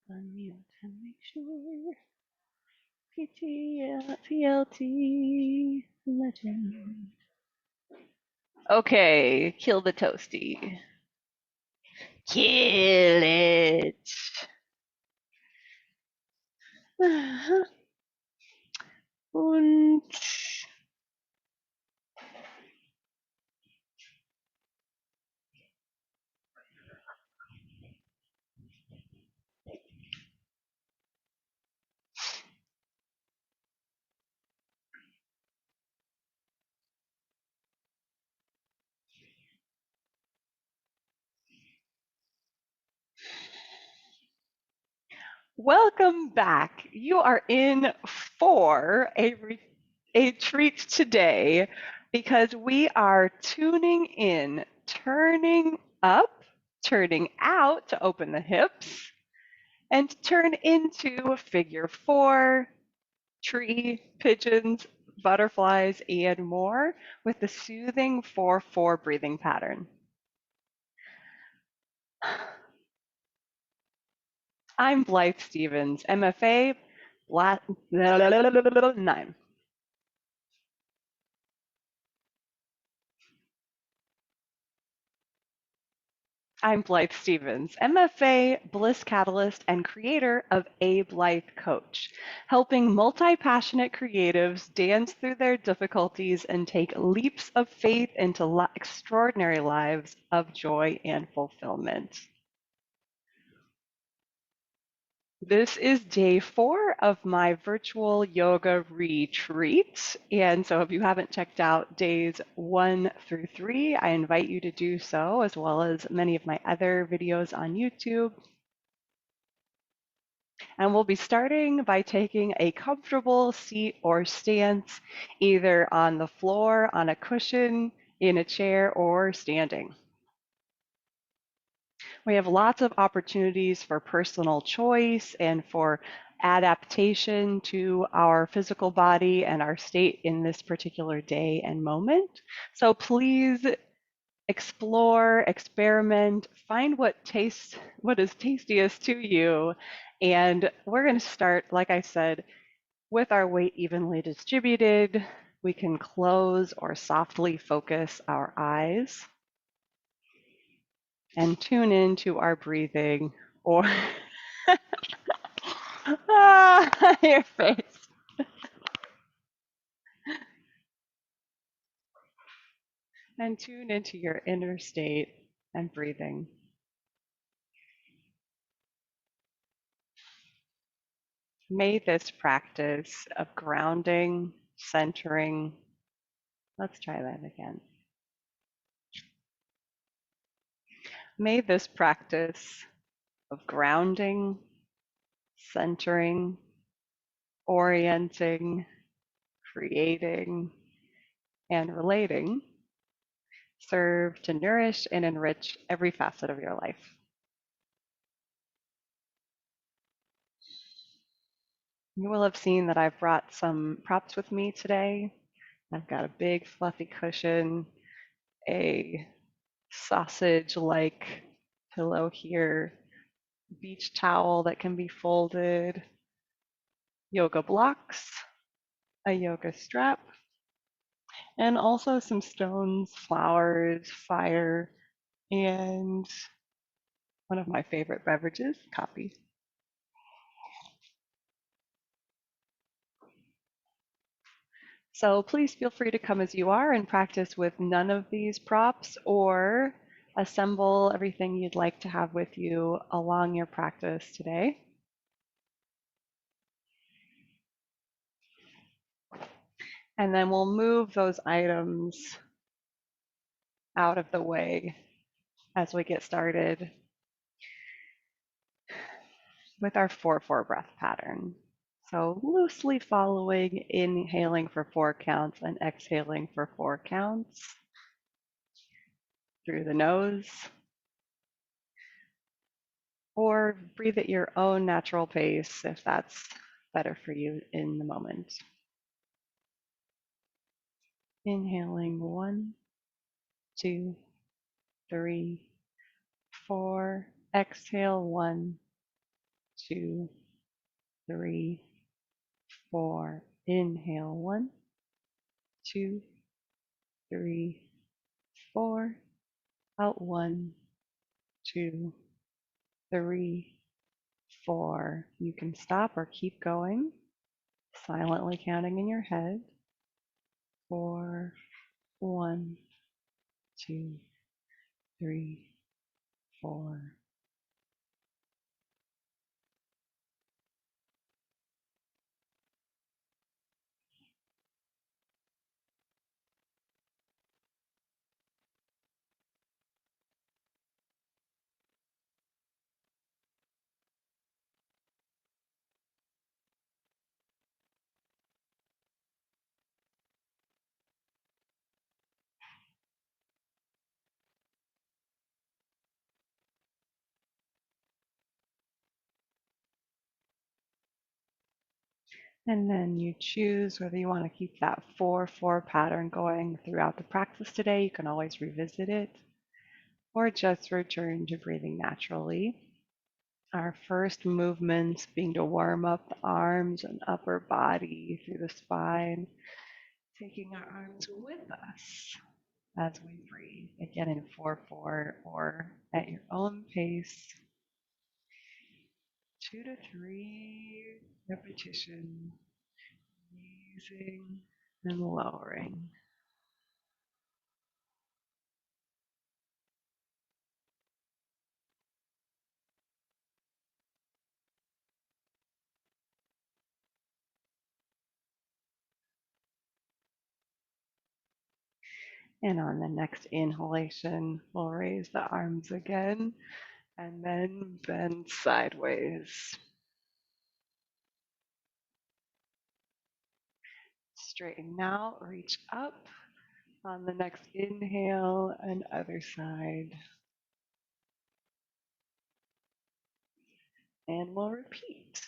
Unmute and make sure. PLT legend. Okay, kill the toasty. Kill it. Und welcome back. You are in for a treat today because we are tuning in, turning up, turning out to open the hips, and turn into figure four, tree, pigeons, butterflies, and more with the soothing 4-4 breathing pattern. I'm Blythe Stevens, MFA, 9. I'm Blythe Stevens, MFA, Bliss Catalyst, and creator of A Blythe Coach, helping multi-passionate creatives dance through their difficulties and take leaps of faith into extraordinary lives of joy and fulfillment. This is day 4 of my virtual yoga retreat. And so if you haven't checked out days 1 through 3, I invite you to do so, as well as many of my other videos on YouTube. And we'll be starting by taking a comfortable seat or stance, either on the floor, on a cushion, in a chair, or standing. We have lots of opportunities for personal choice and for adaptation to our physical body and our state in this particular day and moment. So please explore, experiment, find what is tastiest to you. And we're going to start, like I said, with our weight evenly distributed. We can close or softly focus our eyes and tune into our breathing, or your face, and tune into your inner state and breathing. May this practice of grounding, centering, let's try that again. May this practice of grounding, centering, orienting, creating, and relating serve to nourish and enrich every facet of your life. You will have seen that I've brought some props with me today. I've got a big fluffy cushion, a sausage-like pillow here, beach towel that can be folded, yoga blocks, a yoga strap, and also some stones, flowers, fire, and one of my favorite beverages, coffee. So please feel free to come as you are and practice with none of these props, or assemble everything you'd like to have with you along your practice today. And then we'll move those items out of the way as we get started with our 4-4 breath pattern. So loosely following, inhaling for 4 counts and exhaling for 4 counts through the nose, or breathe at your own natural pace if that's better for you in the moment. Inhaling 1, 2, 3, 4. Exhale 1, 2, 3, 4. Inhale, 1, 2, 3, 4. Out, 1, 2, 3, 4. You can stop or keep going, silently counting in your head. 4, 1, 2, 3, 4. And then you choose whether you want to keep that 4-4 pattern going throughout the practice today. You can always revisit it or just return to breathing naturally. Our first movements being to warm up the arms and upper body through the spine, taking our arms with us as we breathe. Again in 4-4 or at your own pace. 2 to 3 repetitions, raising and lowering. And on the next inhalation, we'll raise the arms again and then bend sideways. Straighten out, reach up. On the next inhale, and other side. And we'll repeat.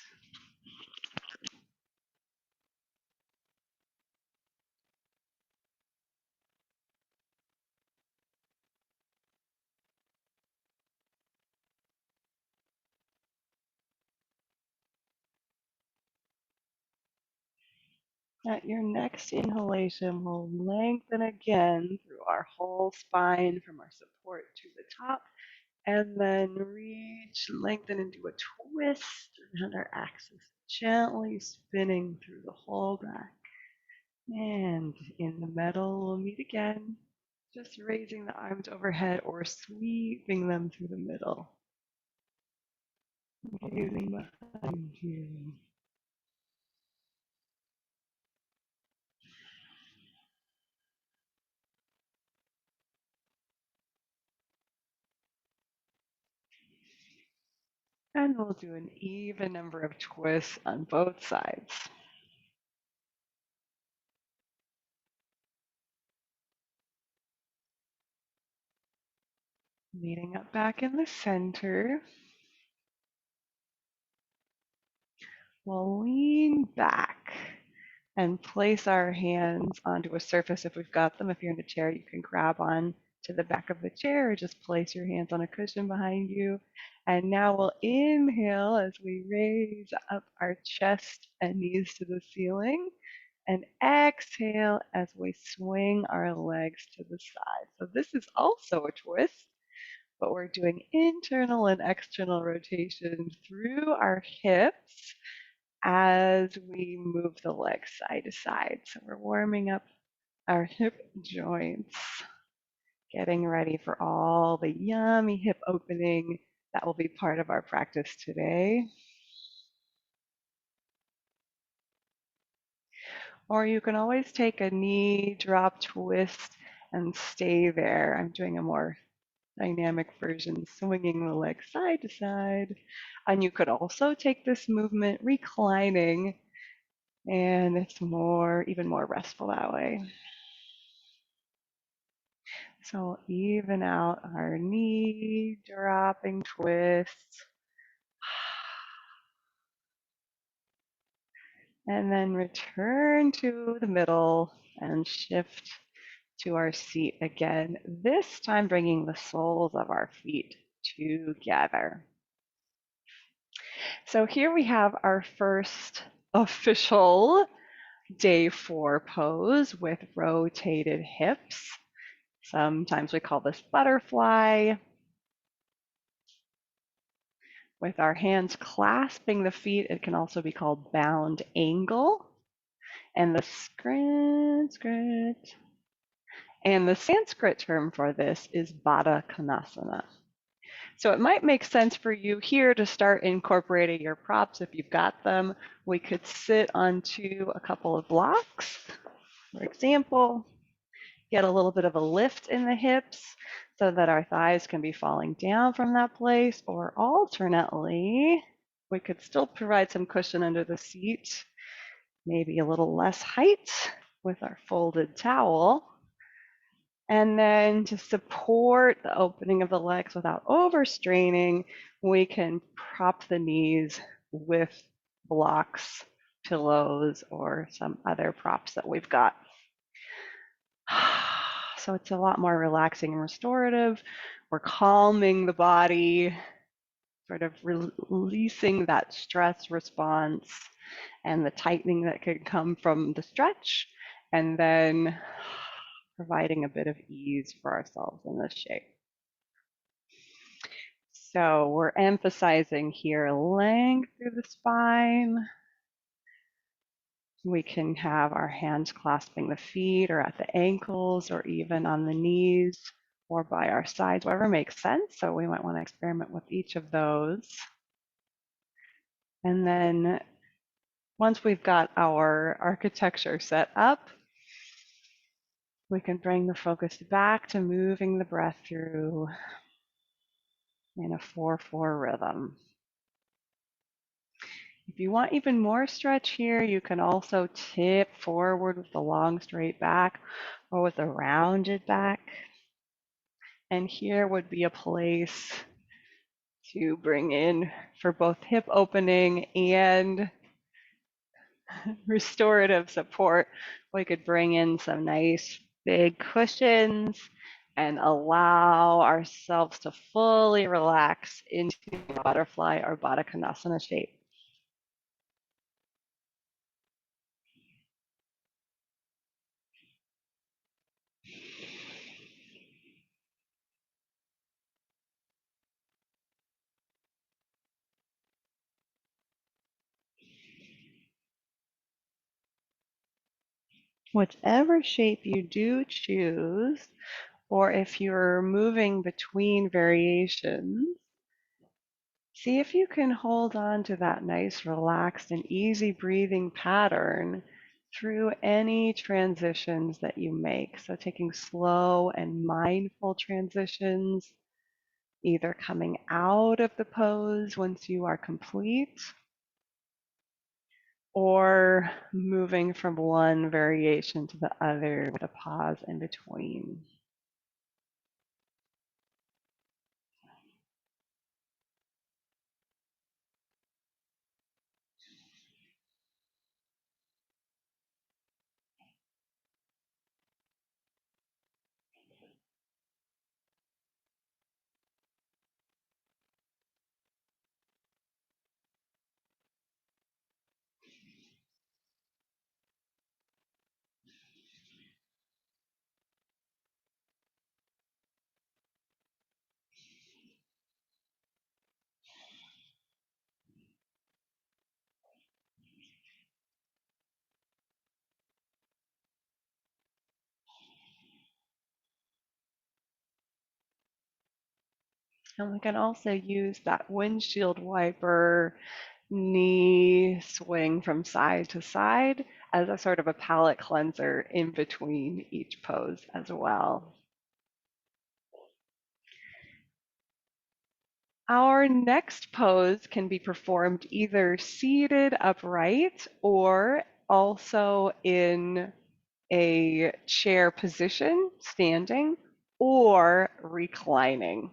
At your next inhalation, we'll lengthen again through our whole spine from our support to the top, and then reach, lengthen and do a twist around our axis, gently spinning through the whole back. And in the middle, we'll meet again, just raising the arms overhead or sweeping them through the middle. Gazing behind you. And we'll do an even number of twists on both sides. Meeting up back in the center. We'll lean back and place our hands onto a surface if we've got them. If you're in a chair, you can grab on to the back of the chair or just place your hands on a cushion behind you. And now we'll inhale as we raise up our chest and knees to the ceiling. And exhale as we swing our legs to the side. So this is also a twist, but we're doing internal and external rotation through our hips as we move the legs side to side. So we're warming up our hip joints, getting ready for all the yummy hip opening that will be part of our practice today. Or you can always take a knee drop twist and stay there. I'm doing a more dynamic version, swinging the legs side to side. And you could also take this movement reclining, and it's even more restful that way. So even out our knee dropping twists. And then return to the middle and shift to our seat again, this time bringing the soles of our feet together. So here we have our first official day 4 pose with rotated hips. Sometimes we call this butterfly. With our hands clasping the feet, it can also be called bound angle. And the Sanskrit term for this is Baddha Konasana. So it might make sense for you here to start incorporating your props if you've got them. We could sit onto a couple of blocks, for example, get a little bit of a lift in the hips so that our thighs can be falling down from that place, or alternately, we could still provide some cushion under the seat, maybe a little less height with our folded towel. And then to support the opening of the legs without overstraining, we can prop the knees with blocks, pillows, or some other props that we've got. So it's a lot more relaxing and restorative. We're calming the body, sort of releasing that stress response and the tightening that could come from the stretch, and then providing a bit of ease for ourselves in this shape. So we're emphasizing here length through the spine. We can have our hands clasping the feet or at the ankles or even on the knees or by our sides, whatever makes sense. So we might want to experiment with each of those. And then once we've got our architecture set up, we can bring the focus back to moving the breath through in a 4/4 rhythm. If you want even more stretch here, you can also tip forward with a long straight back or with a rounded back. And here would be a place to bring in, for both hip opening and restorative support, we could bring in some nice big cushions and allow ourselves to fully relax into butterfly or Baddha Konasana shape. Whichever shape you do choose, or if you're moving between variations, see if you can hold on to that nice, relaxed, and easy breathing pattern through any transitions that you make. So taking slow and mindful transitions, either coming out of the pose once you are complete, or moving from one variation to the other with a pause in between. And we can also use that windshield wiper knee swing from side to side as a sort of a palate cleanser in between each pose as well. Our next pose can be performed either seated upright or also in a chair position, standing, or reclining.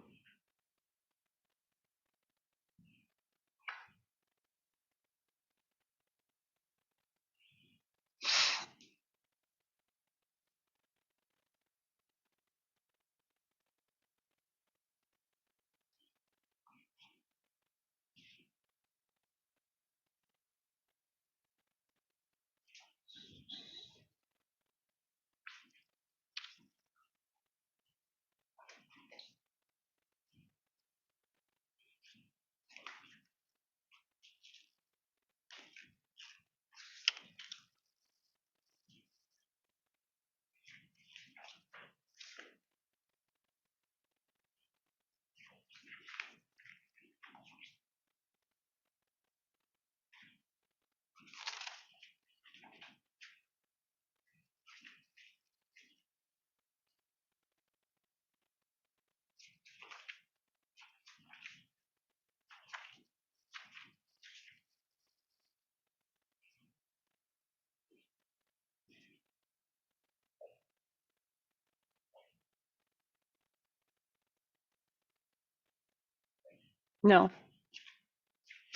No,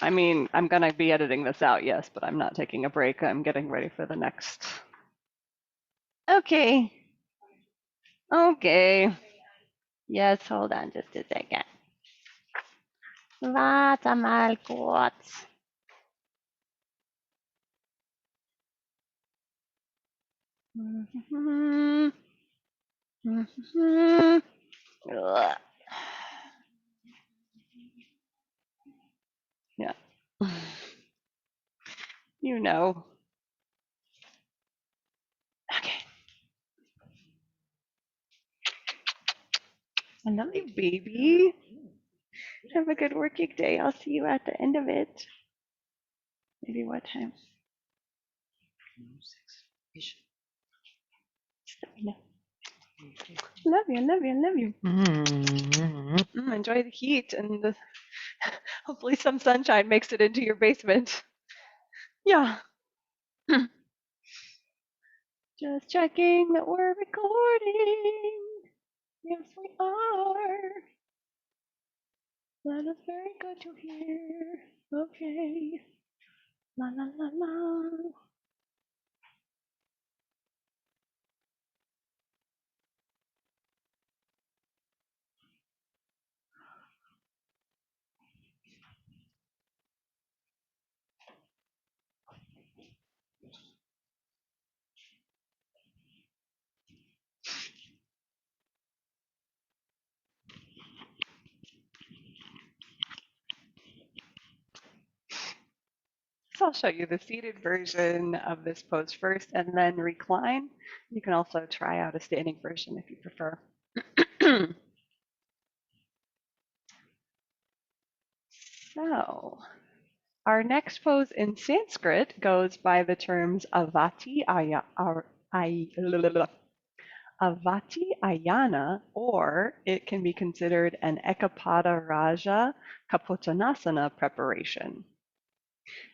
I mean, I'm going to be editing this out, yes, but I'm not taking a break. I'm getting ready for the next. Okay. Okay. Yes, hold on just a second. Warte mal kurz. Yeah. You know. Okay. I love you, baby. Have a good working day. I'll see you at the end of it. Maybe what time? Just let me know. Love you, love you, love you. Enjoy the heat and hopefully some sunshine makes it into your basement. Yeah. Just checking that we're recording. Yes, we are. That is very good to hear. Okay. La la la la. So I'll show you the seated version of this pose first and then recline. You can also try out a standing version if you prefer. So our next pose in Sanskrit goes by the terms Avati, Avati Ayana, or it can be considered an Ekapada Raja Kapotanasana preparation.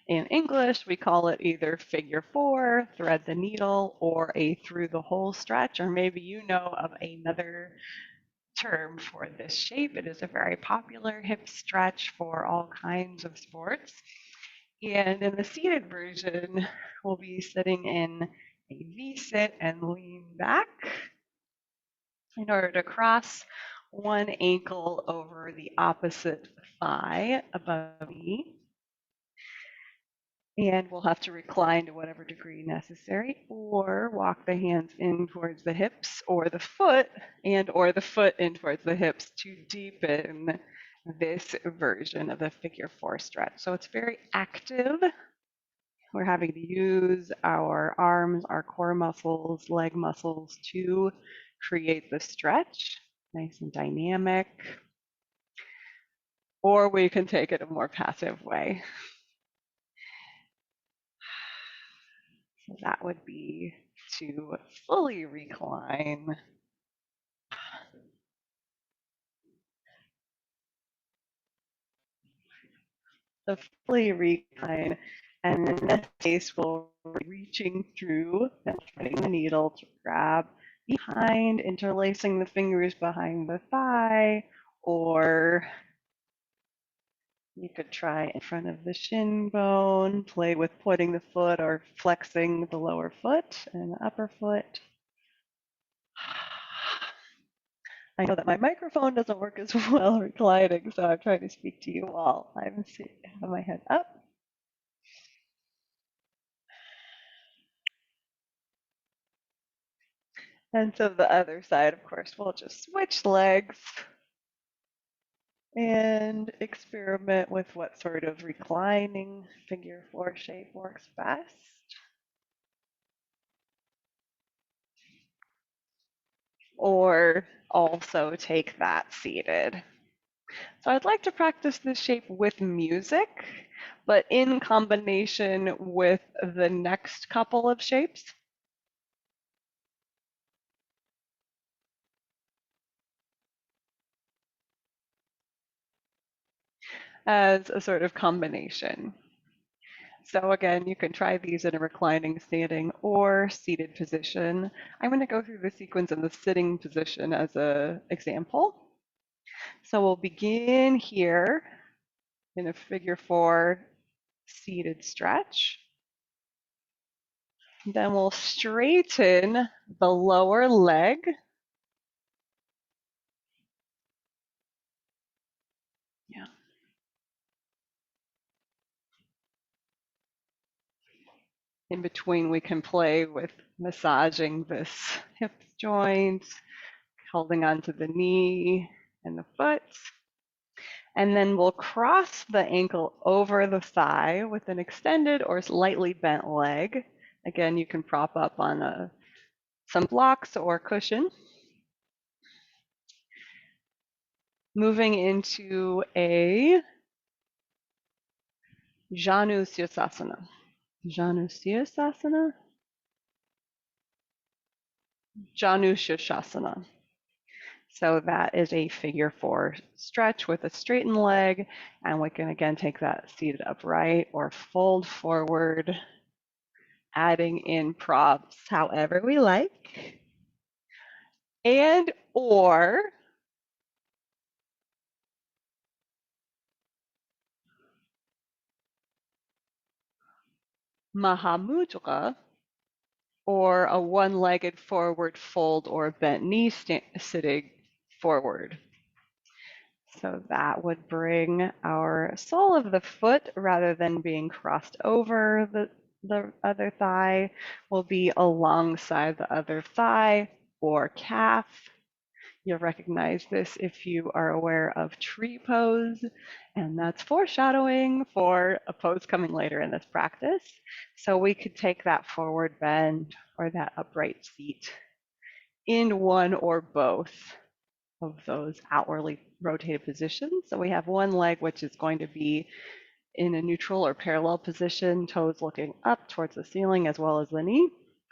In English, we call it either figure four, thread the needle, or a through the hole stretch, or maybe you know of another term for this shape. It is a very popular hip stretch for all kinds of sports. And in the seated version, we'll be sitting in a V-sit and lean back in order to cross one ankle over the opposite thigh above me. And we'll have to recline to whatever degree necessary, or walk the hands in towards the hips, or the foot in towards the hips to deepen this version of the figure four stretch. So it's very active. We're having to use our arms, our core muscles, leg muscles to create the stretch, nice and dynamic. Or we can take it a more passive way. So that would be to fully recline. So fully recline, and in this case, we'll be reaching through and threading the needle to grab behind, interlacing the fingers behind the thigh, or you could try in front of the shin bone, play with putting the foot or flexing the lower foot and the upper foot. I know that my microphone doesn't work as well reclining, so I'm trying to speak to you while I have my head up. And so the other side, of course, we'll just switch legs and experiment with what sort of reclining figure four shape works best. Or also take that seated. So I'd like to practice this shape with music, but in combination with the next couple of shapes. As a sort of combination. So again, you can try these in a reclining, standing, or seated position. I'm going to go through the sequence in the sitting position as an example. So we'll begin here in a figure four seated stretch. Then we'll straighten the lower leg. Yeah. In between, we can play with massaging this hip joint, holding onto the knee and the foot. And then we'll cross the ankle over the thigh with an extended or slightly bent leg. Again, you can prop up on some blocks or cushion. Moving into a Janushirshasana. Janushirshasana? Janushirshasana. So that is a figure four stretch with a straightened leg, and we can again take that seated upright or fold forward, adding in props however we like. And or Mahamudra, or a one-legged forward fold or bent knee sitting forward. So that would bring our sole of the foot, rather than being crossed over the other thigh, will be alongside the other thigh or calf. You'll recognize this if you are aware of tree pose, and that's foreshadowing for a pose coming later in this practice. So we could take that forward bend or that upright seat in one or both of those outwardly rotated positions. So we have one leg which is going to be in a neutral or parallel position, toes looking up towards the ceiling as well as the knee,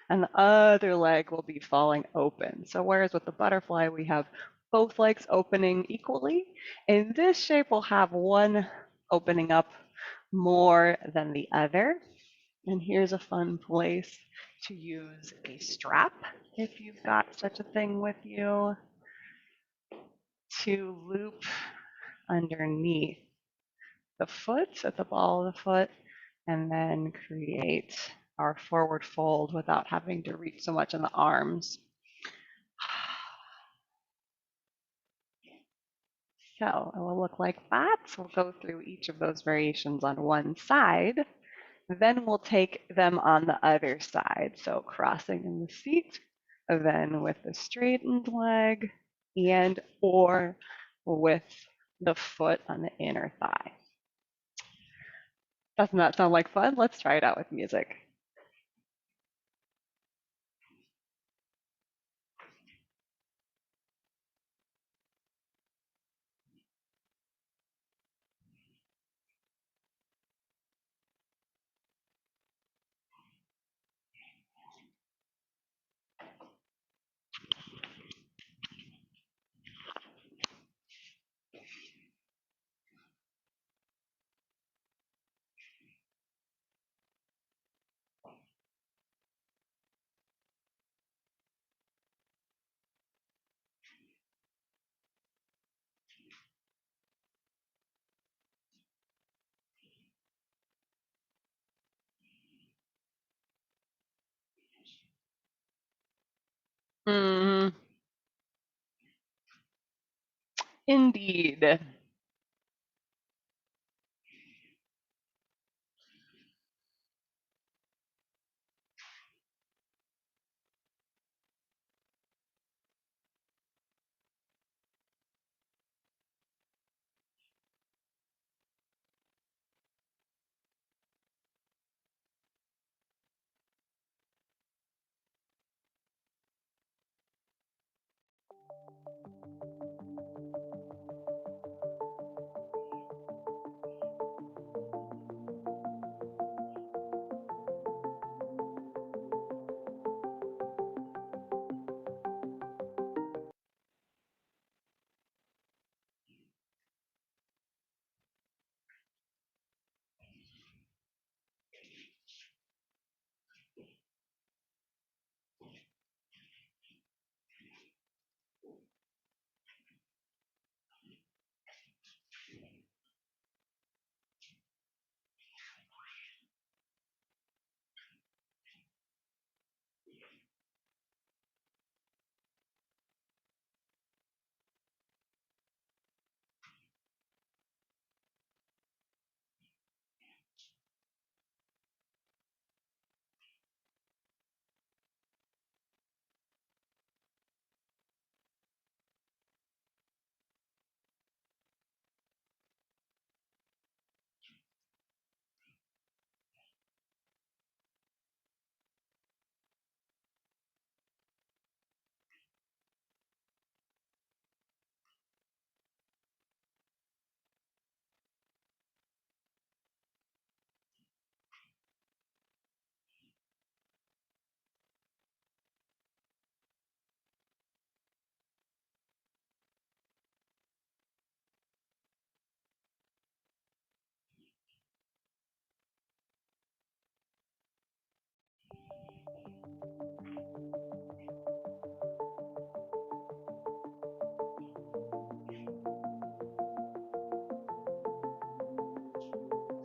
and the other leg will be falling open. So whereas with the butterfly we have both legs opening equally, in this shape we'll have one opening up more than the other. And here's a fun place to use a strap if you've got such a thing with you, to loop underneath the foot, at the ball of the foot, and then create our forward fold without having to reach so much in the arms. So it will look like that. So we'll go through each of those variations on one side. Then we'll take them on the other side. So crossing in the seat, then with the straightened leg, and or with the foot on the inner thigh. Doesn't that sound like fun? Let's try it out with music. Mm, indeed.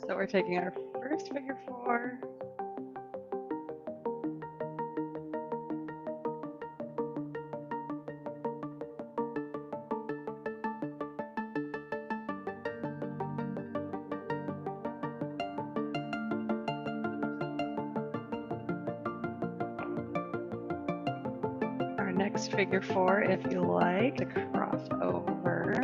So we're taking our first figure four. Our next figure four, if you like, to cross over.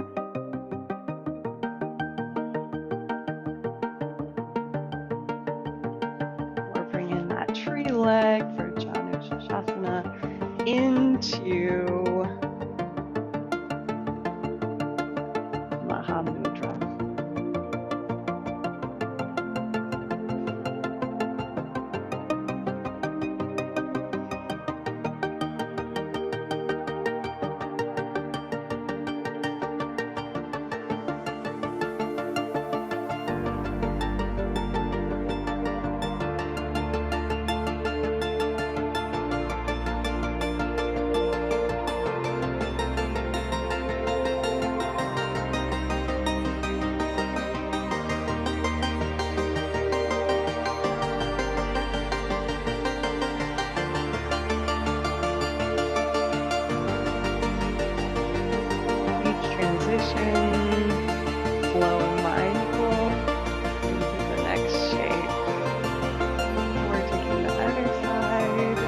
We're bringing that tree leg for Janushirshasana into Mahamudra. Flow mindful into the next shape. We're taking the other side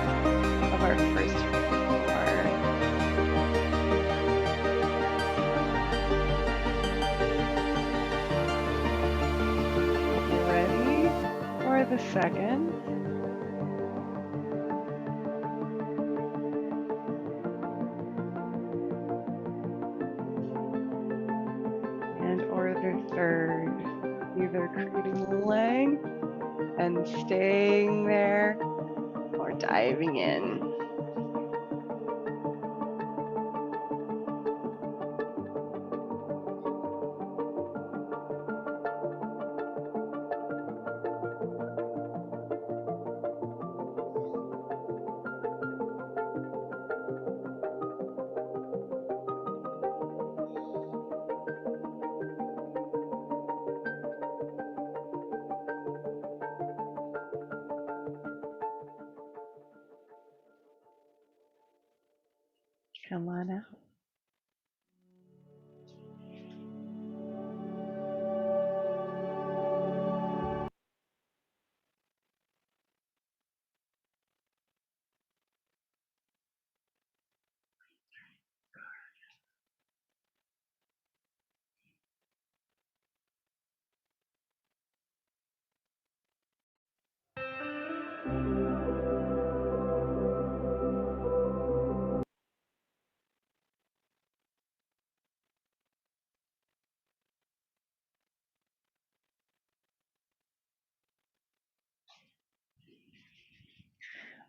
of our first figure. Ready for the second? Third, either creating length and staying there or diving in. Come on out.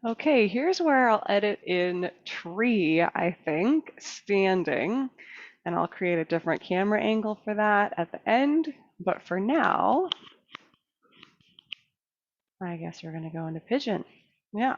Okay, here's where I'll edit in tree, I think, standing, and I'll create a different camera angle for that at the end. But for now, I guess we're going to go into pigeon. Yeah.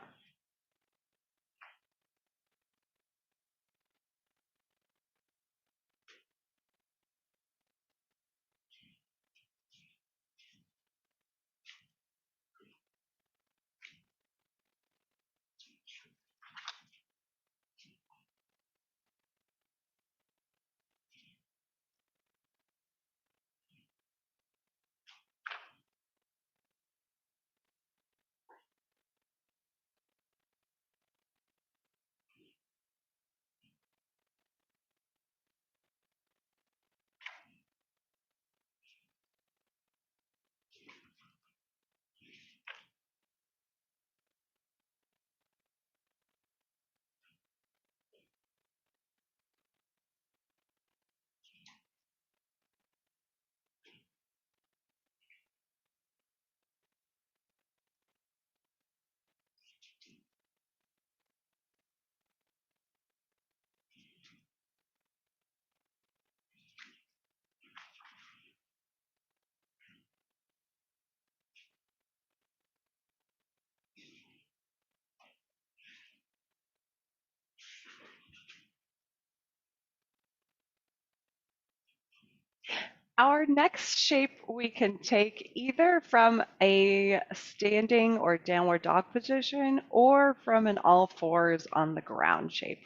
Our next shape we can take either from a standing or downward dog position or from an all fours on the ground shape.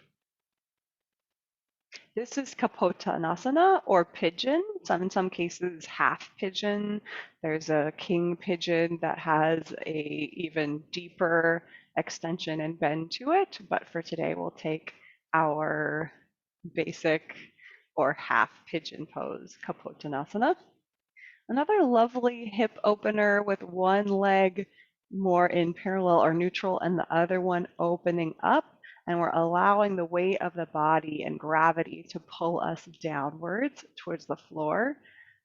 This is Kapotanasana or pigeon. In some cases, half pigeon. There's a king pigeon that has a even deeper extension and bend to it. But for today, we'll take our basic or half pigeon pose, Kapotanasana. Another lovely hip opener with one leg more in parallel or neutral and the other one opening up. And we're allowing the weight of the body and gravity to pull us downwards towards the floor.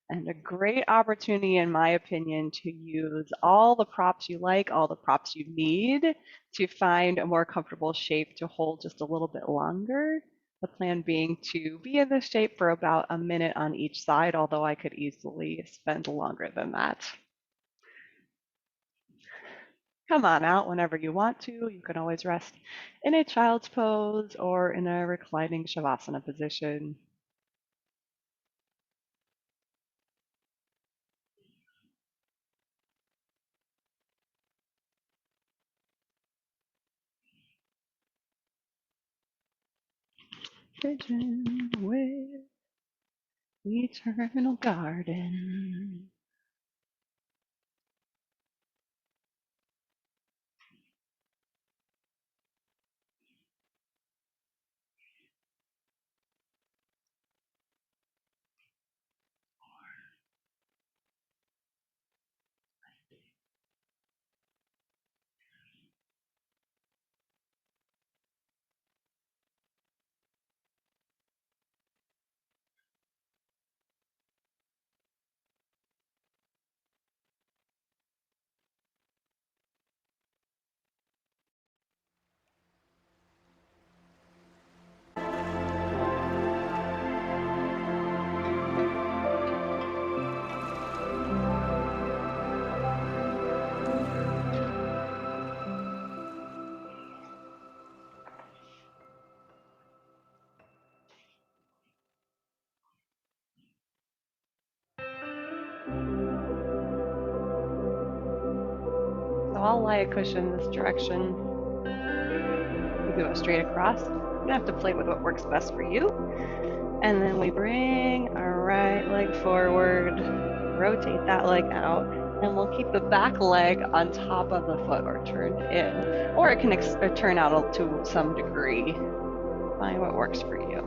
And a great opportunity, in my opinion, to use all the props you like, all the props you need to find a more comfortable shape to hold just a little bit longer. The plan being to be in this shape for about a minute on each side, although I could easily spend longer than that. Come on out whenever you want to. You can always rest in a child's pose or in a reclining Shavasana position. Pigeon with eternal garden. So I'll lie a cushion this direction. We go straight across. You have to play with what works best for you. And then we bring our right leg forward, rotate that leg out, and we'll keep the back leg on top of the foot or turned in. Or it can turn out to some degree. Find what works for you.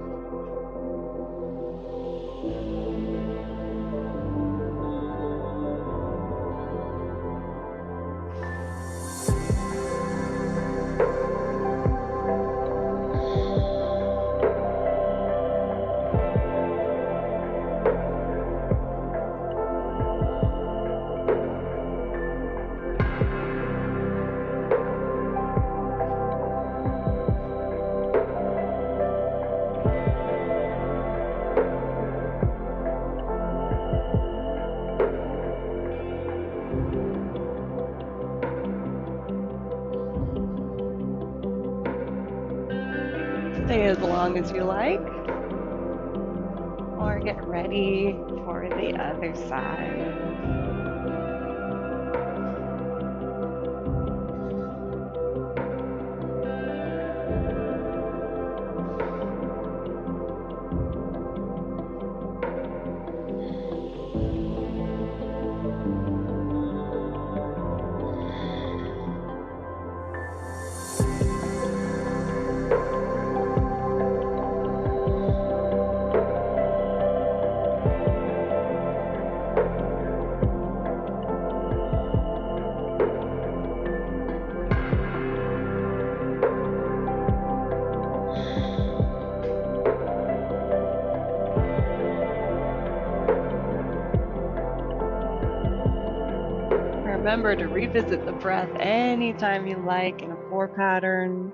Stay as long as you like, or get ready for the other side. Remember to revisit the breath anytime you like in a 4 pattern.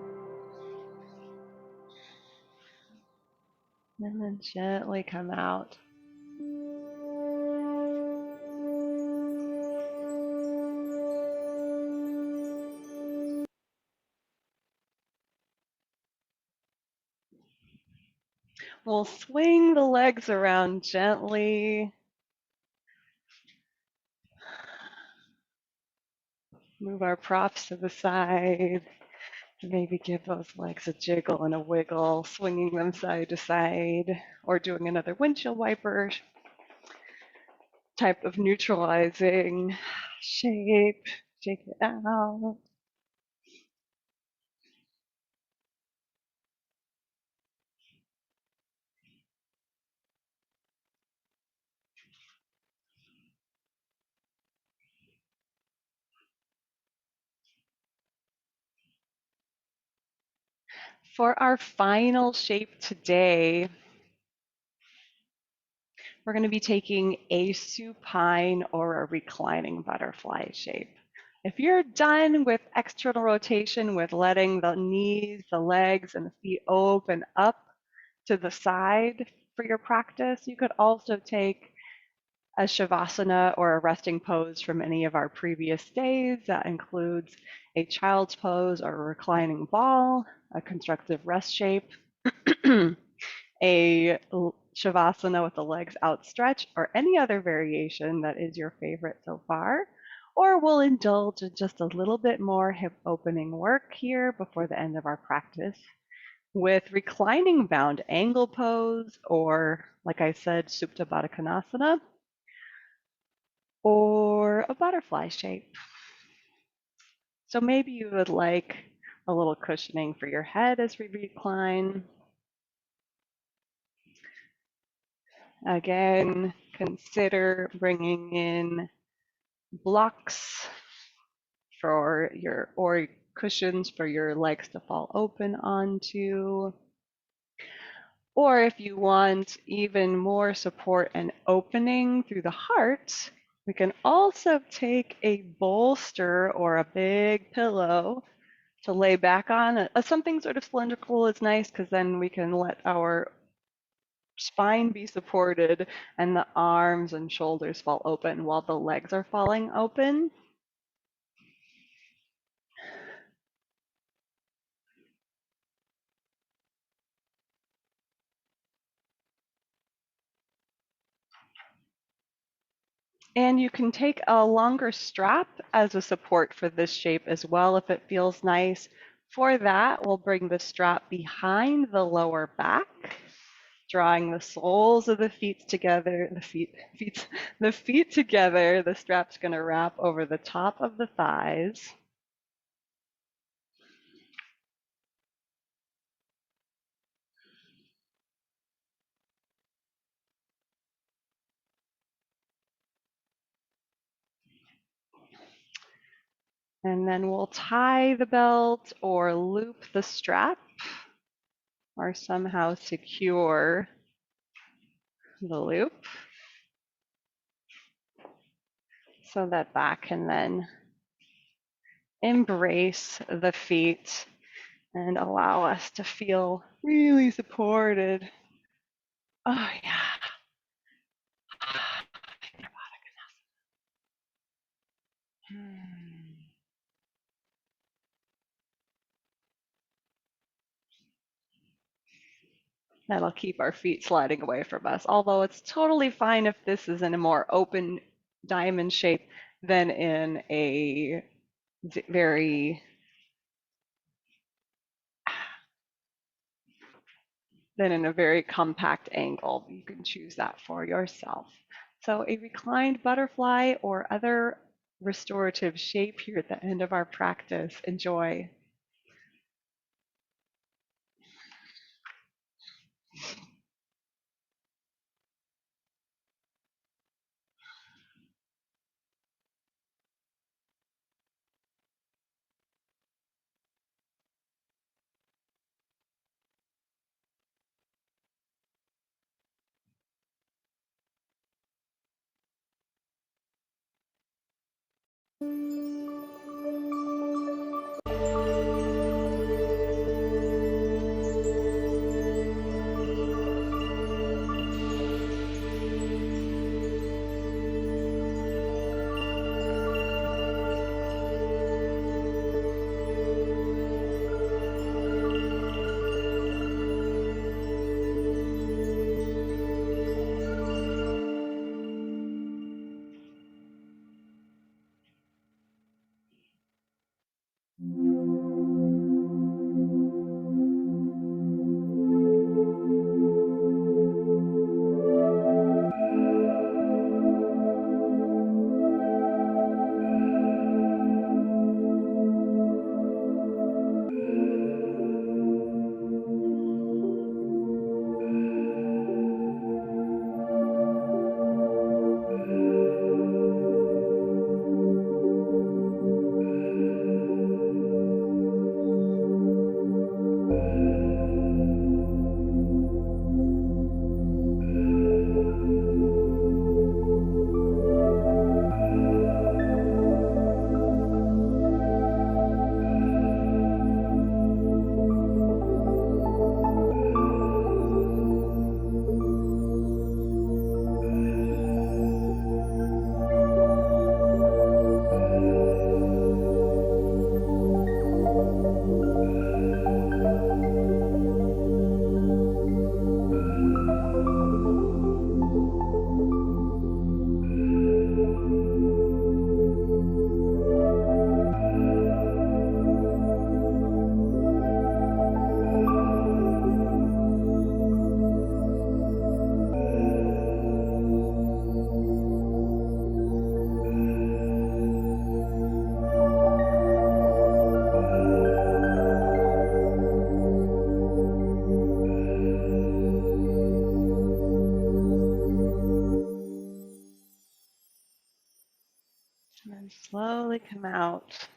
And then gently come out. We'll swing the legs around gently Move our props to the side. Maybe give those legs a jiggle and a wiggle, swinging them side to side, or doing another windshield wiper type of neutralizing shape. Shake it out. For our final shape today, we're going to be taking a supine or a reclining butterfly shape. If you're done with external rotation, with letting the knees, the legs, and the feet open up to the side for your practice, you could also take a shavasana or a resting pose from any of our previous days. That includes a child's pose or a reclining ball, a constructive rest shape, a shavasana with the legs outstretched, or any other variation that is your favorite so far. Or we'll indulge in just a little bit more hip opening work here before the end of our practice with reclining bound angle pose, or like I said, Supta Baddha Konasana, or a butterfly shape. So maybe you would like a little cushioning for your head as we recline. Again, consider bringing in blocks for your, or cushions for your legs to fall open onto. Or if you want even more support and opening through the heart, we can also take a bolster or a big pillow to lay back on. Something sort of cylindrical is nice because then we can let our spine be supported and the arms and shoulders fall open while the legs are falling open. And you can take a longer strap as a support for this shape as well if it feels nice. For that, we'll bring the strap behind the lower back, drawing the soles of the feet together, the feet together. The strap's going to wrap over the top of the thighs. And then we'll tie the belt or loop the strap or somehow secure the loop so that that can then embrace the feet and allow us to feel really supported. Oh, yeah. That'll keep our feet sliding away from us. Although it's totally fine if this is in a more open diamond shape than in a very compact angle. You can choose that for yourself. So a reclined butterfly or other restorative shape here at the end of our practice. Enjoy. And then slowly come out.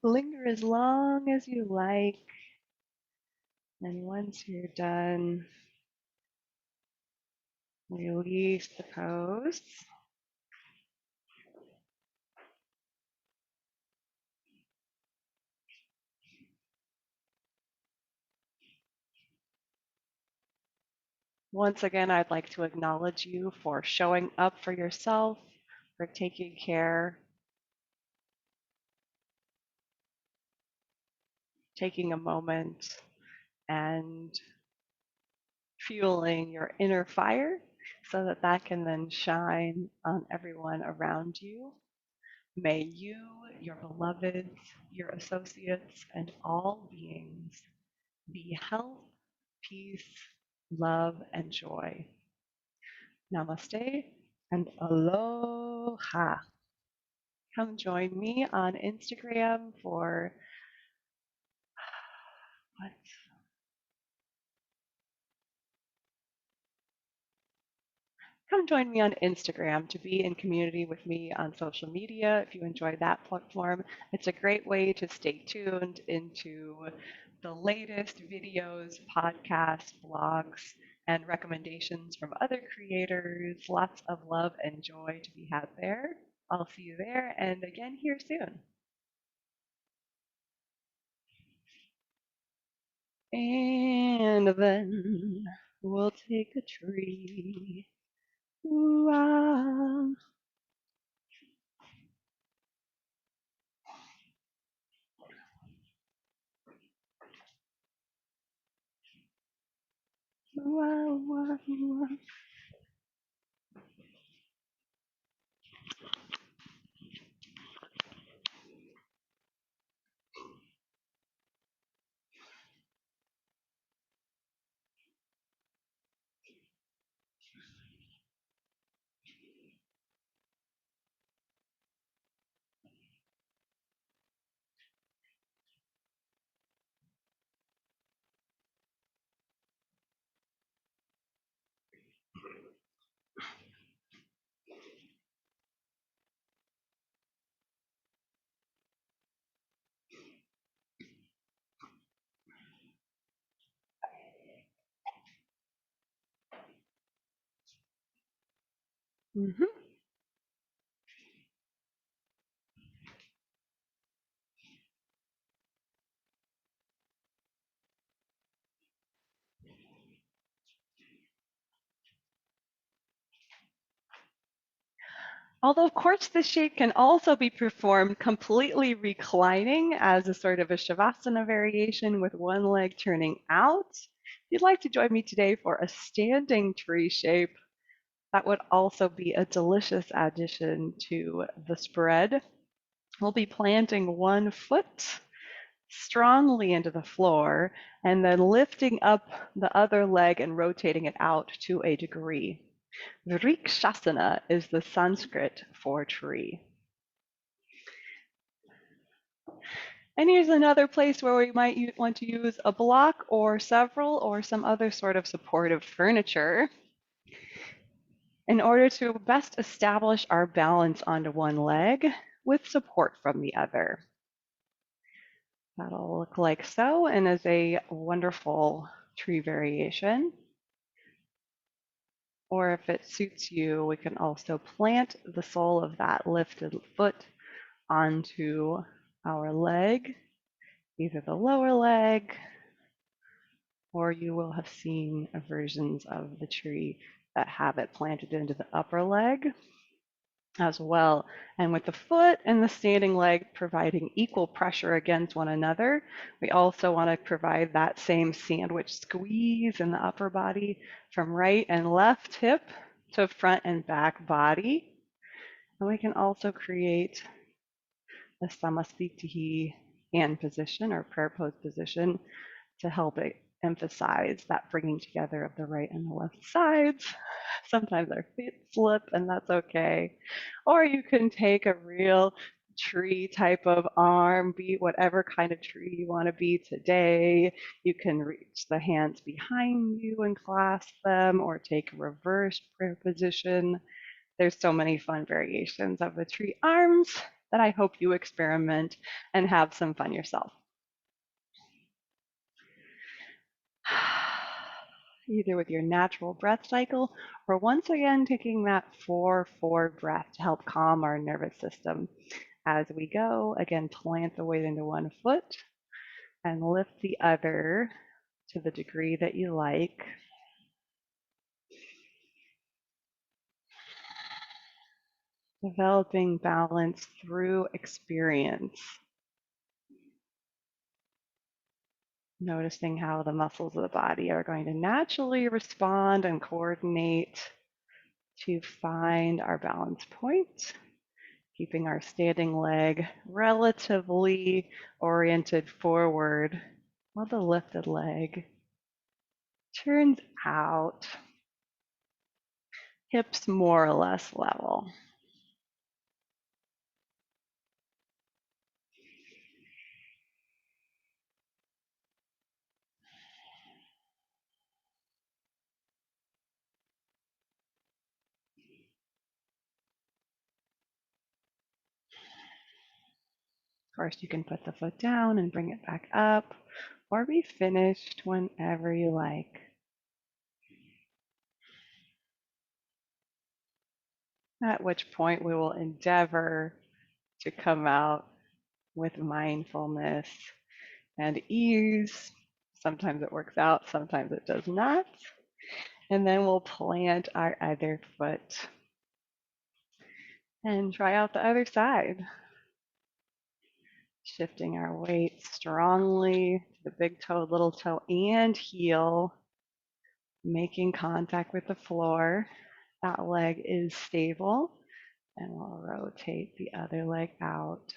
Linger as long as you like. And once you're done, release the pose. Once again, I'd like to acknowledge you for showing up for yourself, for taking care, taking a moment, and fueling your inner fire so that that can then shine on everyone around you. May you, your beloveds, your associates, and all beings be health, peace, love, and joy. Namaste and aloha. Come join me on Instagram for what? Come join me on Instagram to be in community with me on social media if you enjoy that platform. It's a great way to stay tuned into the latest videos, podcasts, blogs, and recommendations from other creators. Lots of love and joy to be had there. I'll see you there and again here soon. And then we'll take a tree. Ooh-ah. Ooh-ah, ooh-ah, ooh-ah. Mhm. Although, of course, this shape can also be performed completely reclining as a sort of a Shavasana variation with one leg turning out. If you'd like to join me today for a standing tree shape, that would also be a delicious addition to the spread. We'll be planting one foot strongly into the floor and then lifting up the other leg and rotating it out to a degree. Vrikshasana is the Sanskrit for tree. And here's another place where we might want to use a block or several or some other sort of supportive furniture in order to best establish our balance onto one leg with support from the other. That'll look like so and is a wonderful tree variation. Or if it suits you, we can also plant the sole of that lifted foot onto our leg, either the lower leg, or you will have seen versions of the tree that have it planted into the upper leg as well. And with the foot and the standing leg providing equal pressure against one another, we also want to provide that same sandwich squeeze in the upper body from right and left hip to front and back body. And we can also create a Samastitihi hand position or prayer pose position to help it emphasize that bringing together of the right and the left sides. Sometimes our feet slip, and that's okay. Or you can take a real tree type of arm, be whatever kind of tree you want to be today. You can reach the hands behind you and clasp them, or take a reversed prayer position. There's so many fun variations of the tree arms that I hope you experiment and have some fun yourself. Either with your natural breath cycle or once again taking that 4-4 breath to help calm our nervous system. As we go, again, plant the weight into one foot and lift the other to the degree that you like. Developing balance through experience. Noticing how the muscles of the body are going to naturally respond and coordinate to find our balance point. Keeping our standing leg relatively oriented forward while the lifted leg turns out, hips more or less level. Of course, you can put the foot down and bring it back up, or be finished whenever you like. At which point we will endeavor to come out with mindfulness and ease. Sometimes it works out, sometimes it does not. And then we'll plant our other foot and try out the other side. Shifting our weight strongly to the big toe, little toe, and heel, making contact with the floor. That leg is stable, and we'll rotate the other leg out.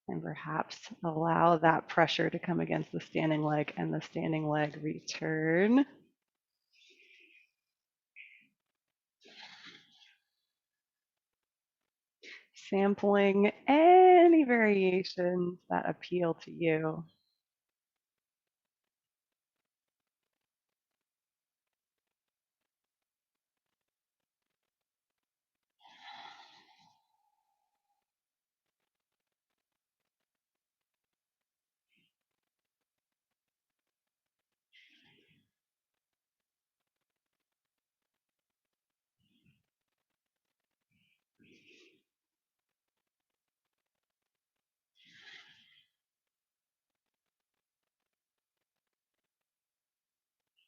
And perhaps allow that pressure to come against the standing leg and the standing leg return. Sampling any variations that appeal to you.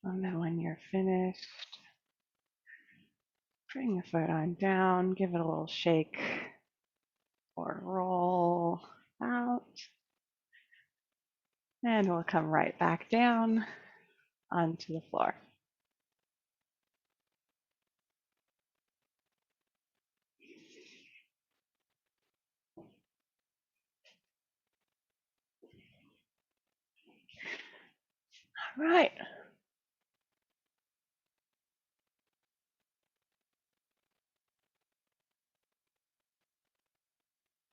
And then when you're finished, bring the foot on down, give it a little shake or roll out. And we'll come right back down onto the floor. All right,